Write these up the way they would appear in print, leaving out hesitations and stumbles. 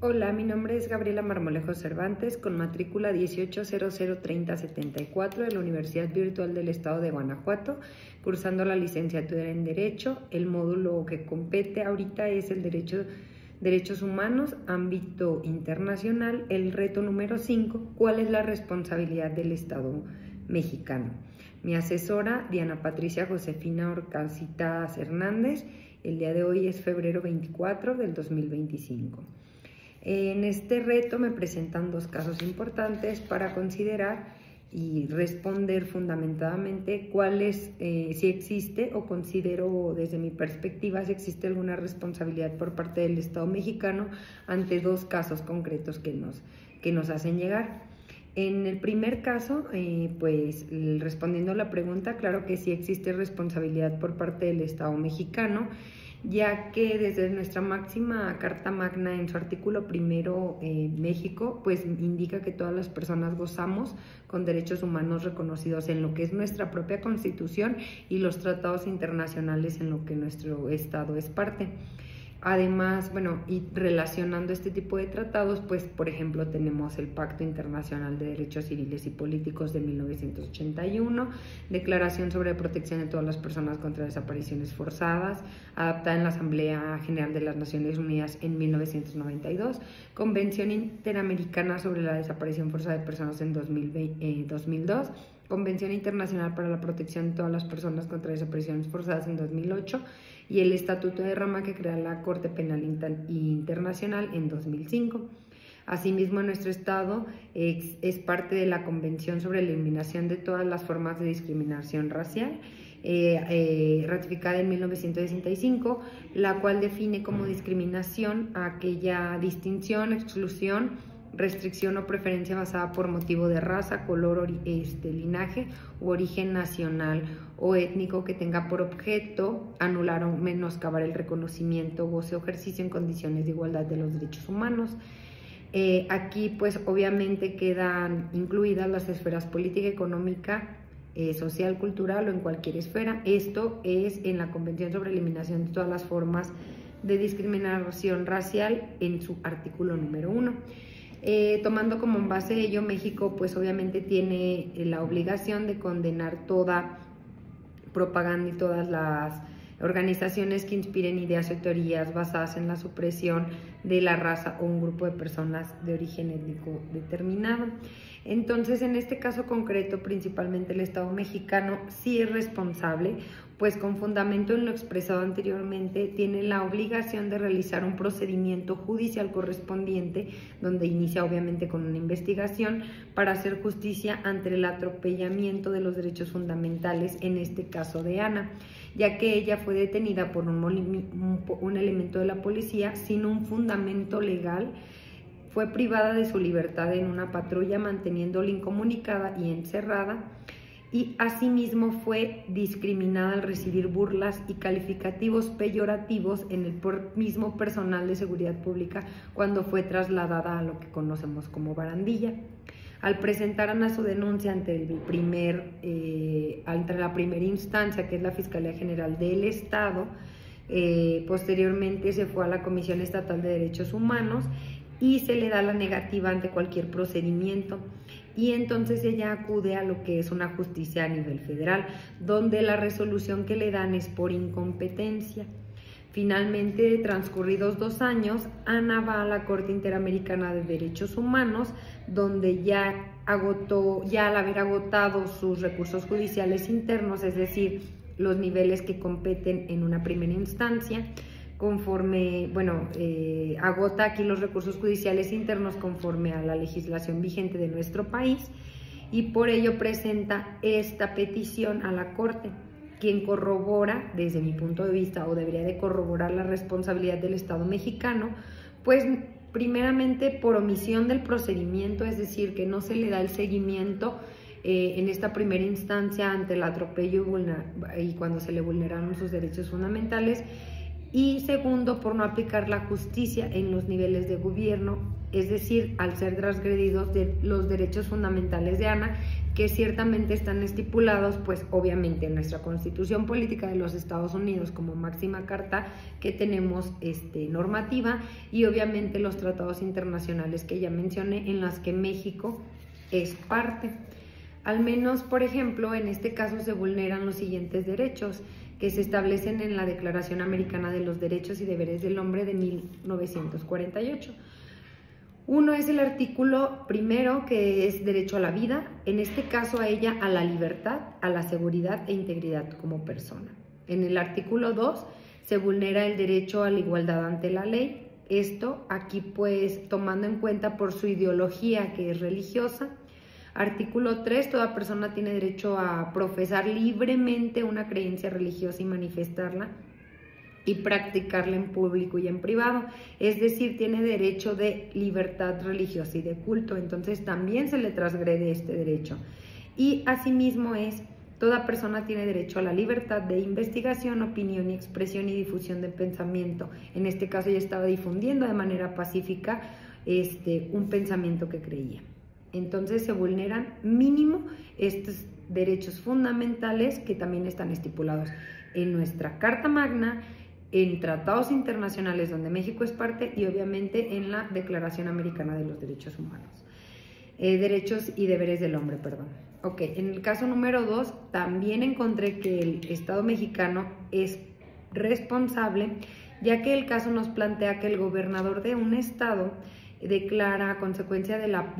Hola, mi nombre es Gabriela Marmolejo Cervantes, con matrícula 18003074 de la Universidad Virtual del Estado de Guanajuato, cursando la licenciatura en Derecho. El módulo que compete ahorita es el Derechos Humanos, ámbito internacional. El reto número 5, ¿cuál es la responsabilidad del Estado mexicano? Mi asesora, Diana Patricia Josefina Orcasitas Hernández. El día de hoy es febrero 24 del 2025. En este reto me presentan dos casos importantes para considerar y responder fundamentadamente si existe o considero desde mi perspectiva si existe alguna responsabilidad por parte del Estado mexicano ante dos casos concretos que nos hacen llegar. En el primer caso, respondiendo a la pregunta, claro que sí existe responsabilidad por parte del Estado mexicano, ya que desde nuestra máxima Carta Magna, en su artículo primero, México pues indica que todas las personas gozamos con derechos humanos reconocidos en lo que es nuestra propia Constitución y los tratados internacionales en lo que nuestro Estado es parte. Además, y relacionando este tipo de tratados, pues por ejemplo tenemos el Pacto Internacional de Derechos Civiles y Políticos de 1981, Declaración sobre la Protección de todas las personas contra desapariciones forzadas, adaptada en la Asamblea General de las Naciones Unidas en 1992, Convención Interamericana sobre la Desaparición Forzada de Personas en 2002, Convención Internacional para la Protección de todas las personas contra desapariciones forzadas en 2008 y el Estatuto de Roma que crea la Corte Penal Internacional en 2005. Asimismo, nuestro Estado es parte de la Convención sobre la Eliminación de todas las formas de discriminación racial, ratificada en 1965, la cual define como discriminación aquella distinción, exclusión, restricción o preferencia basada por motivo de raza, color, linaje u origen nacional o étnico que tenga por objeto anular o menoscabar el reconocimiento, goce o ejercicio en condiciones de igualdad de los derechos humanos. Aquí pues obviamente quedan incluidas las esferas política, económica, social, cultural o en cualquier esfera. Esto es en la Convención sobre la Eliminación de todas las formas de discriminación racial en su artículo número 1. Tomando como base ello, México pues obviamente tiene la obligación de condenar toda propaganda y todas las organizaciones que inspiren ideas o teorías basadas en la supresión de la raza o un grupo de personas de origen étnico determinado. Entonces, en este caso concreto, principalmente el Estado mexicano sí es responsable, pues con fundamento en lo expresado anteriormente, tiene la obligación de realizar un procedimiento judicial correspondiente, donde inicia obviamente con una investigación para hacer justicia ante el atropellamiento de los derechos fundamentales, en este caso de Ana, ya que ella fue detenida por un elemento de la policía sin un fundamento legal. Fue privada de su libertad en una patrulla, manteniéndola incomunicada y encerrada, y asimismo fue discriminada al recibir burlas y calificativos peyorativos en el mismo personal de seguridad pública cuando fue trasladada a lo que conocemos como barandilla. Al presentar Ana su denuncia ante la primera instancia, que es la Fiscalía General del Estado, posteriormente se fue a la Comisión Estatal de Derechos Humanos y se le da la negativa ante cualquier procedimiento, y entonces ella acude a lo que es una justicia a nivel federal, donde la resolución que le dan es por incompetencia. Finalmente, transcurridos 2 años, Ana va a la Corte Interamericana de Derechos Humanos, donde ya al haber agotado sus recursos judiciales internos, es decir, los niveles que competen en una primera instancia, agota aquí los recursos judiciales internos conforme a la legislación vigente de nuestro país, y por ello presenta esta petición a la Corte, quien corrobora, desde mi punto de vista, o debería de corroborar la responsabilidad del Estado mexicano, pues primeramente por omisión del procedimiento, es decir, que no se le da el seguimiento en esta primera instancia ante el atropello y cuando se le vulneraron sus derechos fundamentales, y segundo, por no aplicar la justicia en los niveles de gobierno, es decir, al ser transgredidos de los derechos fundamentales de Ana, que ciertamente están estipulados, pues obviamente en nuestra Constitución Política de los Estados Unidos como máxima carta que tenemos normativa, y obviamente los tratados internacionales que ya mencioné, en las que México es parte. Al menos, por ejemplo, en este caso se vulneran los siguientes derechos que se establecen en la Declaración Americana de los Derechos y Deberes del Hombre de 1948. Uno es el artículo primero, que es derecho a la vida, en este caso a ella, a la libertad, a la seguridad e integridad como persona. En el artículo 2 se vulnera el derecho a la igualdad ante la ley, esto aquí pues tomando en cuenta por su ideología que es religiosa. Artículo 3, toda persona tiene derecho a profesar libremente una creencia religiosa y manifestarla y practicarla en público y en privado, es decir, tiene derecho de libertad religiosa y de culto, entonces también se le transgrede este derecho. Y asimismo toda persona tiene derecho a la libertad de investigación, opinión y expresión y difusión de pensamiento. En este caso ella estaba difundiendo de manera pacífica un pensamiento que creía. Entonces se vulneran mínimo estos derechos fundamentales que también están estipulados en nuestra Carta Magna, en tratados internacionales donde México es parte y obviamente en la Declaración Americana de los Derechos Humanos. Derechos y deberes del hombre, perdón. Ok, en el caso número 2 también encontré que el Estado mexicano es responsable, ya que el caso nos plantea que el gobernador de un estado declara a consecuencia de la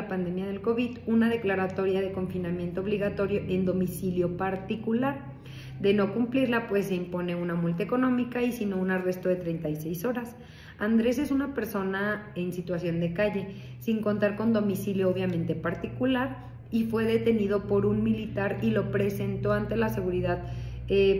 pandemia del COVID una declaratoria de confinamiento obligatorio en domicilio particular. De no cumplirla, pues se impone una multa económica y si no un arresto de 36 horas. Andrés es una persona en situación de calle, sin contar con domicilio obviamente particular, y fue detenido por un militar y lo presentó ante la seguridad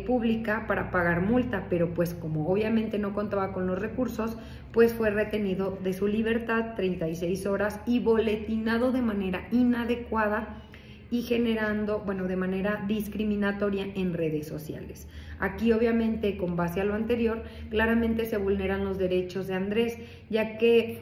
pública para pagar multa, pero pues como obviamente no contaba con los recursos, pues fue retenido de su libertad 36 horas y boletinado de manera inadecuada y generando, de manera discriminatoria en redes sociales. Aquí obviamente con base a lo anterior, claramente se vulneran los derechos de Andrés, ya que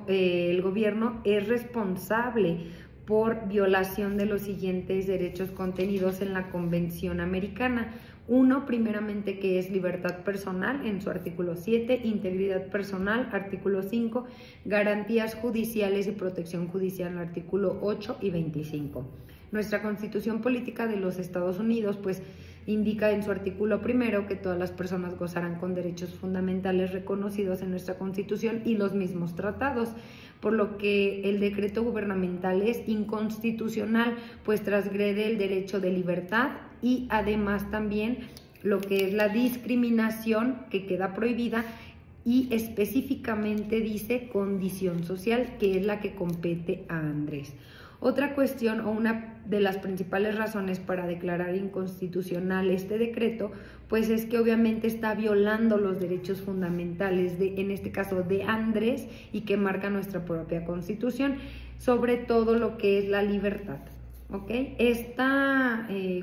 el gobierno es responsable por violación de los siguientes derechos contenidos en la Convención Americana. Uno, primeramente, que es libertad personal en su artículo 7, integridad personal, artículo 5, garantías judiciales y protección judicial, artículo 8 y 25. Nuestra Constitución Política de los Estados Unidos, pues, indica en su artículo primero que todas las personas gozarán con derechos fundamentales reconocidos en nuestra Constitución y los mismos tratados, por lo que el decreto gubernamental es inconstitucional, pues transgrede el derecho de libertad y además también lo que es la discriminación, que queda prohibida, y específicamente dice condición social, que es la que compete a Andrés. Otra cuestión o una de las principales razones para declarar inconstitucional este decreto, pues es que obviamente está violando los derechos fundamentales, en este caso de Andrés, y que marca nuestra propia Constitución, sobre todo lo que es la libertad. ¿Okay?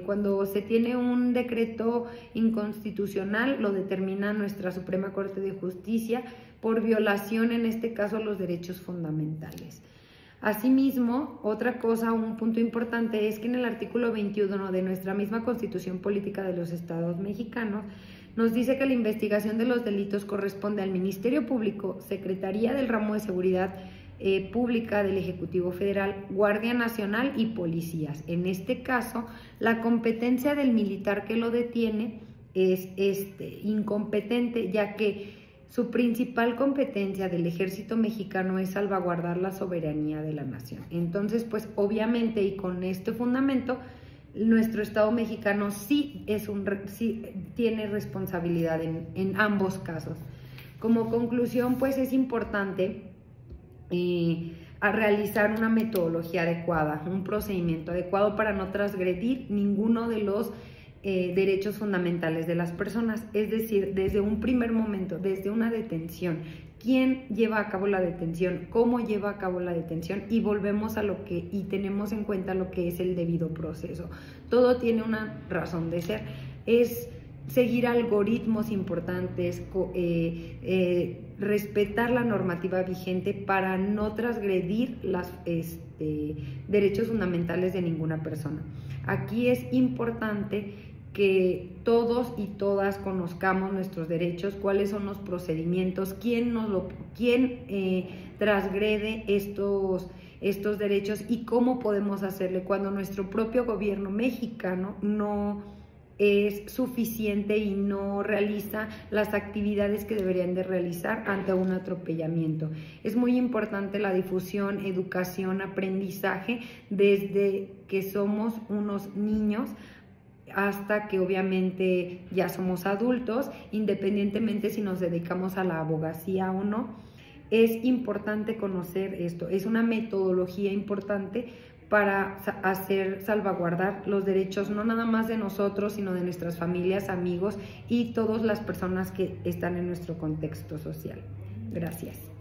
Cuando se tiene un decreto inconstitucional, lo determina nuestra Suprema Corte de Justicia por violación, en este caso, a los derechos fundamentales. Asimismo, otra cosa, un punto importante, es que en el artículo 21 de nuestra misma Constitución Política de los Estados Mexicanos nos dice que la investigación de los delitos corresponde al Ministerio Público, Secretaría del Ramo de Seguridad Pública del Ejecutivo Federal, Guardia Nacional y policías. En este caso, la competencia del militar que lo detiene es incompetente, ya que su principal competencia del ejército mexicano es salvaguardar la soberanía de la nación. Entonces, pues obviamente, y con este fundamento, nuestro Estado mexicano sí tiene responsabilidad en ambos casos. Como conclusión, pues es importante a realizar una metodología adecuada, un procedimiento adecuado para no transgredir ninguno de los derechos fundamentales de las personas, es decir, desde un primer momento, desde una detención, quién lleva a cabo la detención, cómo lleva a cabo la detención, y volvemos a y tenemos en cuenta lo que es el debido proceso. Todo tiene una razón de ser. es seguir algoritmos importantes, respetar la normativa vigente para no transgredir los derechos fundamentales de ninguna persona. Aquí es importante que todos y todas conozcamos nuestros derechos, cuáles son los procedimientos, quién transgrede estos derechos y cómo podemos hacerle cuando nuestro propio gobierno mexicano no es suficiente y no realiza las actividades que deberían de realizar ante un atropellamiento. Es muy importante la difusión, educación, aprendizaje desde que somos unos niños hasta que obviamente ya somos adultos, independientemente si nos dedicamos a la abogacía o no. Es importante conocer esto, es una metodología importante para salvaguardar los derechos no nada más de nosotros, sino de nuestras familias, amigos y todas las personas que están en nuestro contexto social. Gracias.